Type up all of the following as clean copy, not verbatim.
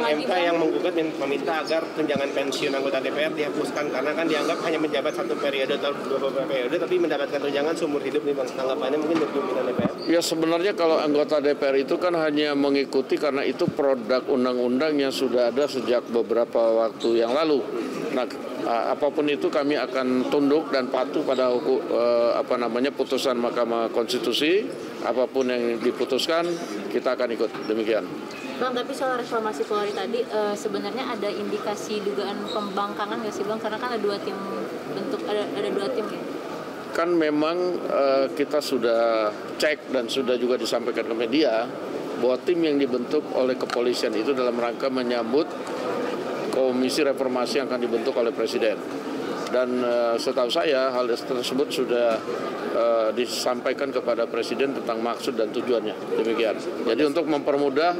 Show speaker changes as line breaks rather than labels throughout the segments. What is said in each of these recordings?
MK yang menggugat meminta agar tunjangan pensiun anggota DPR dihapuskan karena kan dianggap hanya menjabat satu periode atau beberapa periode tapi mendapatkan tunjangan seumur hidup nih Bang. Tanggapannya mungkin dari pimpinan DPR.
Ya sebenarnya kalau anggota DPR itu kan hanya mengikuti karena itu produk undang-undang yang sudah ada sejak beberapa waktu yang lalu. Nah, apapun itu kami akan tunduk dan patuh pada putusan Mahkamah Konstitusi. Apapun yang diputuskan kita akan ikut, demikian.
Bang, tapi soal reklamasi Polri tadi sebenarnya ada indikasi dugaan pembangkangan nggak sih Bang? Karena kan ada dua tim ya.
Kan memang kita sudah cek dan sudah juga disampaikan ke media bahwa tim yang dibentuk oleh kepolisian itu dalam rangka menyambut komisi reformasi yang akan dibentuk oleh Presiden. Dan setahu saya hal tersebut sudah disampaikan kepada Presiden tentang maksud dan tujuannya. Demikian. Jadi untuk mempermudah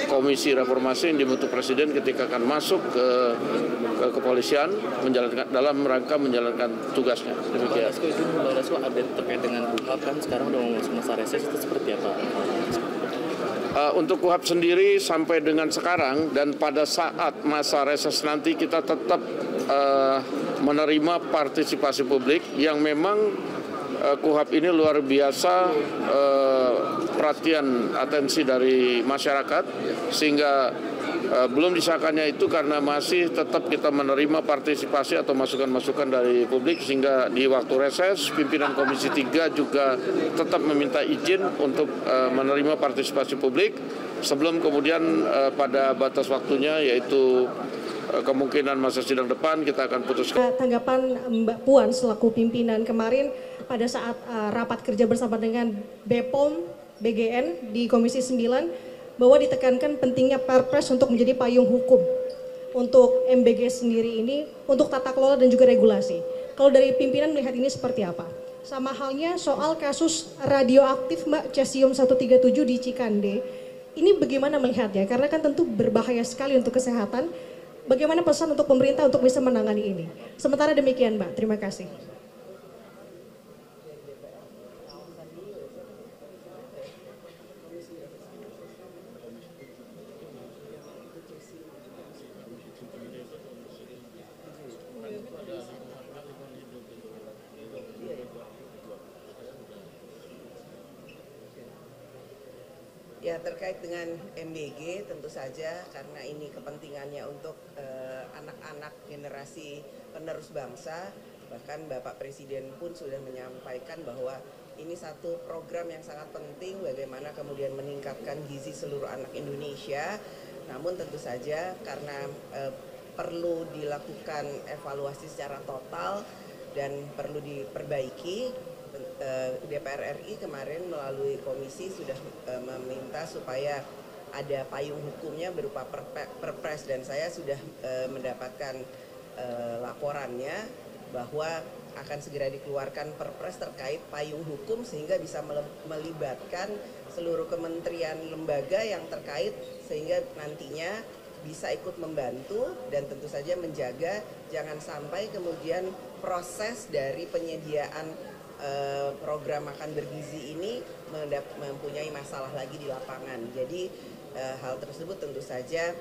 komisi reformasi yang dibentuk Presiden ketika akan masuk ke kepolisian dalam rangka menjalankan tugasnya. Demikian.
Bang Dasko update terkait dengan KUHP kan sekarang udah mau masa reses itu seperti apa?
Untuk KUHP sendiri sampai dengan sekarang dan pada saat masa reses nanti kita tetap menerima partisipasi publik yang memang KUHP ini luar biasa perhatian atensi dari masyarakat sehingga belum disahkannya itu karena masih tetap kita menerima partisipasi atau masukan-masukan dari publik sehingga di waktu reses pimpinan Komisi 3 juga tetap meminta izin untuk menerima partisipasi publik sebelum kemudian pada batas waktunya yaitu kemungkinan masa sidang depan kita akan putuskan.
Tanggapan Mbak Puan selaku pimpinan kemarin pada saat rapat kerja bersama dengan BPOM BGN di Komisi 9 bahwa ditekankan pentingnya Perpres untuk menjadi payung hukum untuk MBG sendiri ini untuk tata kelola dan juga regulasi. Kalau dari pimpinan melihat ini seperti apa? Sama halnya soal kasus radioaktif Mbak Cesium 137 di Cikande. Ini bagaimana melihatnya? Karena kan tentu berbahaya sekali untuk kesehatan. Bagaimana pesan untuk pemerintah untuk bisa menangani ini? Sementara demikian Mbak, terima kasih.
Ya, terkait dengan MBG tentu saja karena ini kepentingannya untuk anak-anak generasi penerus bangsa, bahkan Bapak Presiden pun sudah menyampaikan bahwa ini satu program yang sangat penting bagaimana kemudian meningkatkan gizi seluruh anak Indonesia. Namun tentu saja karena perlu dilakukan evaluasi secara total dan perlu diperbaiki. DPR RI kemarin melalui komisi sudah meminta supaya ada payung hukumnya berupa perpres dan saya sudah mendapatkan laporannya bahwa akan segera dikeluarkan perpres terkait payung hukum sehingga bisa melibatkan seluruh kementerian lembaga yang terkait sehingga nantinya bisa ikut membantu dan tentu saja menjaga jangan sampai kemudian proses dari penyediaan program makan bergizi ini mempunyai masalah lagi di lapangan. Jadi hal tersebut tentu saja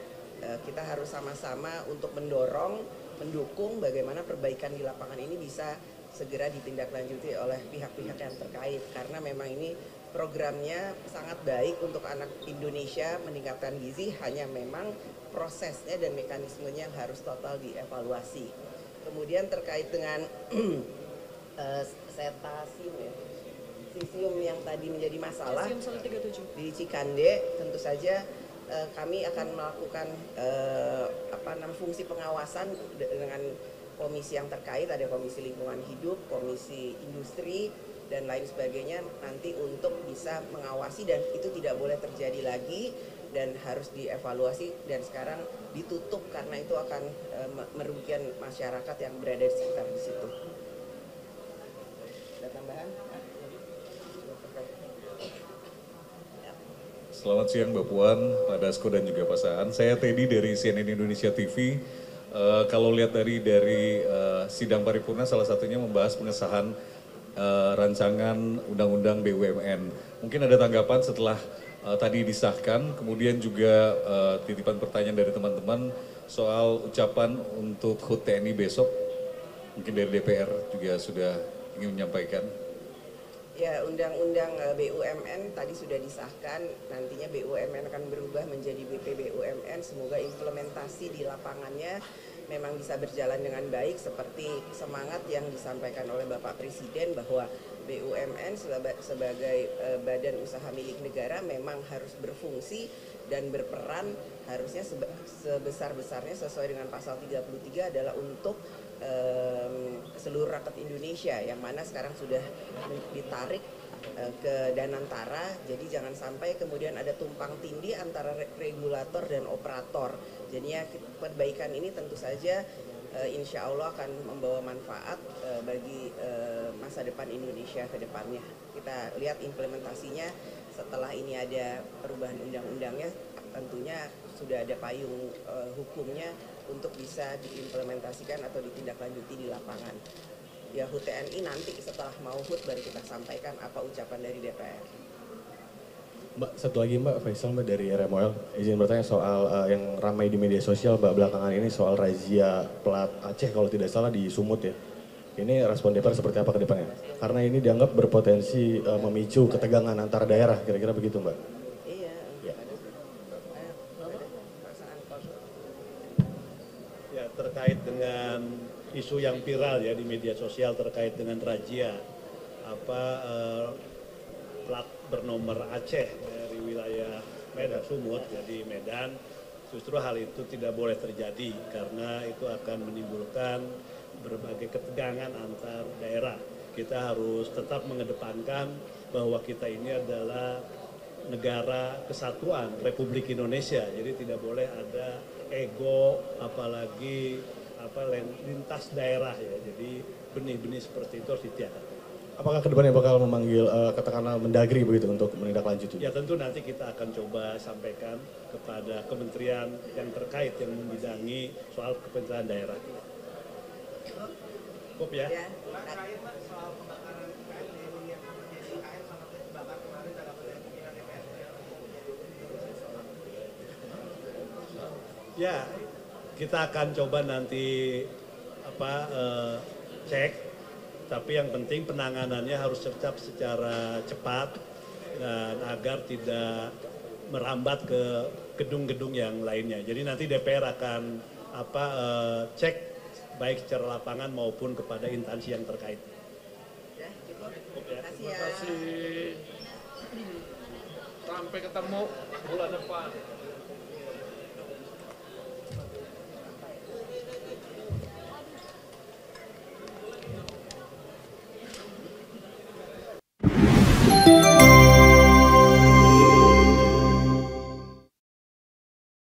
kita harus sama-sama untuk mendukung bagaimana perbaikan di lapangan ini bisa segera ditindaklanjuti oleh pihak-pihak yang terkait. Karena memang ini programnya sangat baik untuk anak Indonesia meningkatkan gizi, hanya memang prosesnya dan mekanismenya yang harus total dievaluasi. Kemudian terkait dengan cesium yang tadi menjadi masalah di Cikande, tentu saja kami akan melakukan fungsi pengawasan dengan komisi yang terkait, ada komisi lingkungan hidup, komisi industri dan lain sebagainya nanti untuk bisa mengawasi dan itu tidak boleh terjadi lagi dan harus dievaluasi dan sekarang ditutup karena itu akan merugikan masyarakat yang berada di sekitar di situ. Ada tambahan?
Selamat siang Mbak Puan, Pak Dasko dan juga Pak Saan. Saya Teddy dari CNN Indonesia TV. Kalau lihat dari sidang paripurna salah satunya membahas pengesahan rancangan undang-undang BUMN. Mungkin ada tanggapan setelah tadi disahkan, kemudian juga titipan pertanyaan dari teman-teman soal ucapan untuk HUT TNI besok, mungkin dari DPR juga sudah ingin menyampaikan.
Ya, Undang-Undang BUMN tadi sudah disahkan, nantinya BUMN akan berubah menjadi BPBUMN, semoga implementasi di lapangannya memang bisa berjalan dengan baik seperti semangat yang disampaikan oleh Bapak Presiden bahwa BUMN sebagai badan usaha milik negara memang harus berfungsi dan berperan harusnya sebesar-besarnya sesuai dengan pasal 33 adalah untuk seluruh rakyat Indonesia yang mana sekarang sudah ditarik ke Danantara, jadi jangan sampai kemudian ada tumpang tindih antara regulator dan operator. Jadinya perbaikan ini tentu saja insya Allah akan membawa manfaat bagi masa depan Indonesia ke depannya. Kita lihat implementasinya setelah ini ada perubahan undang-undangnya, tentunya sudah ada payung hukumnya untuk bisa diimplementasikan atau ditindaklanjuti di lapangan. Ya HUT TNI nanti setelah mau HUT baru kita sampaikan apa ucapan dari DPR.
Mbak, satu lagi Mbak, Faisal Mbak dari RMOL. Izin bertanya soal yang ramai di media sosial Mbak belakangan ini soal razia plat Aceh kalau tidak salah di Sumut ya. Ini respon DPR seperti apa ke depannya? Karena ini dianggap berpotensi memicu ketegangan antar daerah, kira-kira begitu Mbak?
Iya.
Ya.
Ya, terkait dengan isu yang viral ya di media sosial terkait dengan razia plat bernomor Aceh dari wilayah Medan Sumut jadi Medan, justru hal itu tidak boleh terjadi karena itu akan menimbulkan berbagai ketegangan antar daerah. Kita harus tetap mengedepankan bahwa kita ini adalah negara kesatuan Republik Indonesia, jadi tidak boleh ada ego apalagi lintas daerah ya, jadi benih-benih seperti itu harus ditiadakan.
Apakah kedepannya bakal memanggil katakanlah Mendagri begitu untuk menindaklanjuti?
Ya tentu nanti kita akan coba sampaikan kepada kementerian yang terkait yang membidangi soal kepentingan daerah. Cukup ya? Ya, kita akan coba nanti cek, tapi yang penting penanganannya harus tetap secara cepat dan agar tidak merambat ke gedung-gedung yang lainnya. Jadi nanti DPR akan cek baik secara lapangan maupun kepada instansi yang terkait.
Ya, cukup.
Terima kasih. Sampai ketemu bulan depan.